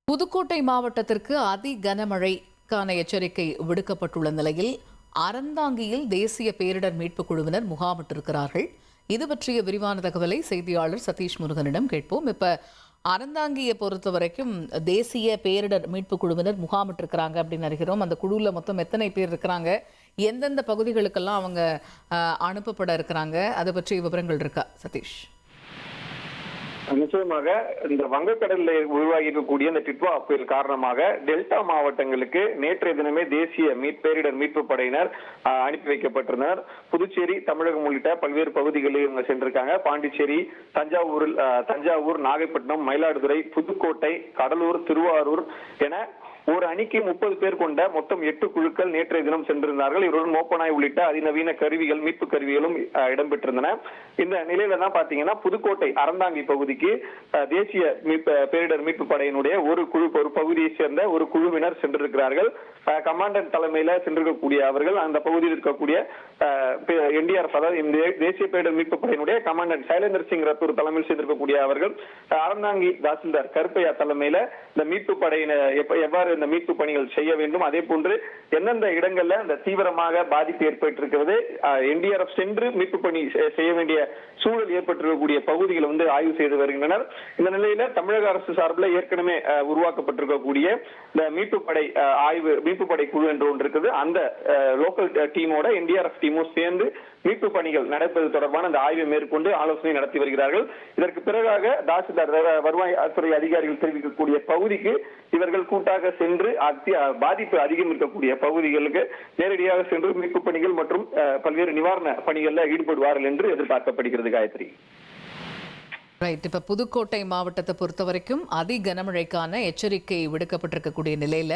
புதுக்கோட்டை மாவட்டத்திற்கு அதி கனமழைக்கான எச்சரிக்கை விடுக்கப்பட்டுள்ள நிலையில் அறந்தாங்கியில் தேசிய பேரிடர் மீட்புக் குழுவினர் முகாமிட்டிருக்கிறார்கள். இது பற்றிய விரிவான தகவலை செய்தியாளர் சதீஷ் முருகனிடம் கேட்போம். இப்ப அறந்தாங்கியை பொறுத்த வரைக்கும் தேசிய பேரிடர் மீட்புக் குழுவினர் முகாமிட்டிருக்கிறாங்க அப்படின்னு அறிகிறோம். அந்த குழுவில் மொத்தம் எத்தனை பேர் இருக்கிறாங்க, எந்தெந்த பகுதிகளுக்கெல்லாம் அவங்க அனுப்பப்பட இருக்கிறாங்க, அதை பற்றிய விவரங்கள் இருக்கா சதீஷ்? நிச்சயமாக இந்த வங்கக்கடலில் உருவாகி இருக்கக்கூடிய இந்த டிட்வா புயல் காரணமாக டெல்டா மாவட்டங்களுக்கு நேற்றைய தினமே தேசிய பேரிடர் மீட்பு படையினர் அனுப்பி வைக்கப்பட்டிருந்தனர். புதுச்சேரி, தமிழகம் உள்ளிட்ட பல்வேறு பகுதிகளில் இவங்க சென்றிருக்காங்க. பாண்டிச்சேரி, தஞ்சாவூர், நாகைப்பட்டினம், மயிலாடுதுறை, புதுக்கோட்டை, கடலூர், திருவாரூர் என ஒரு அணிக்கு 30 பேர் கொண்ட மொத்தம் 8 குழுக்கள் நேற்றைய தினம் சென்றிருந்தார்கள். இவருடன் மோப்பனாய் உள்ளிட்ட அதிநவீன கருவிகள், மீட்பு கருவிகளும் இடம்பெற்றிருந்தன. இந்த நிலையில தான் பாத்தீங்கன்னா புதுக்கோட்டை அறந்தாங்கி பகுதிக்கு தேசிய பேரிடர் மீட்பு படையினுடைய ஒரு பகுதியை சேர்ந்த ஒரு குழுவினர் சென்றிருக்கிறார்கள். கமாண்டன்ட் தலைமையில சென்றிருக்கக்கூடிய அவர்கள் அந்த பகுதியில் இருக்கக்கூடிய என்டிஆர்எஃப், அதாவது இந்த தேசிய பேரிடர் மீட்பு படையினுடைய கமாண்டன்ட் சைலேந்திர சிங் ரத்தூர் தலைமையில் சென்றிருக்கக்கூடிய அவர்கள் அறந்தாங்கி தாசில்தார் கருப்பையா தலைமையில இந்த மீட்பு படையினர் எவ்வாறு இந்த மீட்பு பணிகள் செய்ய வேண்டும், அதே போன்று எந்தெந்த இடங்கள்ல இந்த தீவிரமாக பாதிப்பு ஏற்பட்டிருக்கிறது, என்டிஆர்எஃப் சென்று மீட்பு பணி செய்ய வேண்டிய சூழல் ஏற்பட்டிருக்கக்கூடிய பகுதிகளை ஆய்வு செய்து வருகின்றனர். இந்த நிலையில தமிழக அரசு சார்பில் ஏற்கனவே உருவாக்கப்பட்டிருக்கக்கூடிய இந்த மீட்பு படை குழு என்று ஒன்று இருக்குது. அந்த லோக்கல் டீமோட என்டிஆர்எஃப் டீமும் சேர்ந்து மீட்பு பணிகள் நடப்பது தொடர்பான அந்த ஆய்வை மேற்கொண்டு ஆலோசனை நடத்தி வருகிறார்கள். இதற்கு பிறகாக தாசில்தார் வருவாய்த்துறை அதிகாரிகள் தெரிவிக்கக்கூடிய பகுதிக்கு இவர்கள் கூட்டாக சென்று பாதிப்பு அதிகம் இருக்கக்கூடிய பகுதிகளுக்கு நேரடியாக சென்று மீட்பு பணிகள் மற்றும் பல்வேறு நிவாரண பணிகளில் ஈடுபடுவார்கள் என்று எதிர்பார்க்கப்படுகிறது. காயத்ரி, ரைட். இப்ப புதுக்கோட்டை மாவட்டத்தை பொறுத்த வரைக்கும் அதி கனமழைக்கான எச்சரிக்கை விடுக்கப்பட்டிருக்கக்கூடிய நிலையில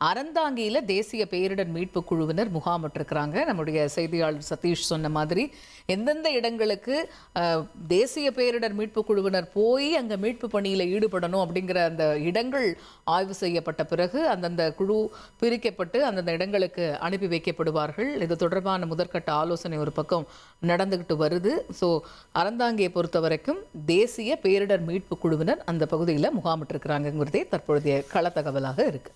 அறந்தாங்கியில தேசிய பேரிடர் மீட்பு குழுவினர் முகாமிட்டிருக்கிறாங்க. நம்முடைய செய்தியாளர் சதீஷ் சொன்ன மாதிரி எந்தெந்த இடங்களுக்கு தேசிய பேரிடர் மீட்பு குழுவினர் போய் அங்க மீட்பு பணியில ஈடுபடணும் அப்படிங்கிற அந்த இடங்கள் ஆய்வு செய்யப்பட்ட பிறகு அந்தந்த குழு பிரிக்கப்பட்டு அந்தந்த இடங்களுக்கு அனுப்பி வைக்கப்படுவார்கள். இது தொடர்பான முதற்கட்ட ஆலோசனை ஒரு பக்கம் நடந்துகிட்டு வருது. ஸோ அறந்தாங்கியை பொறுத்த வரைக்கும் தேசிய பேரிடர் மீட்பு குழுவினர் அந்த பகுதியில் முகாமிட்டிருக்கிறாங்கிறதே தற்பொழுதைய கள தகவலாக இருக்கு.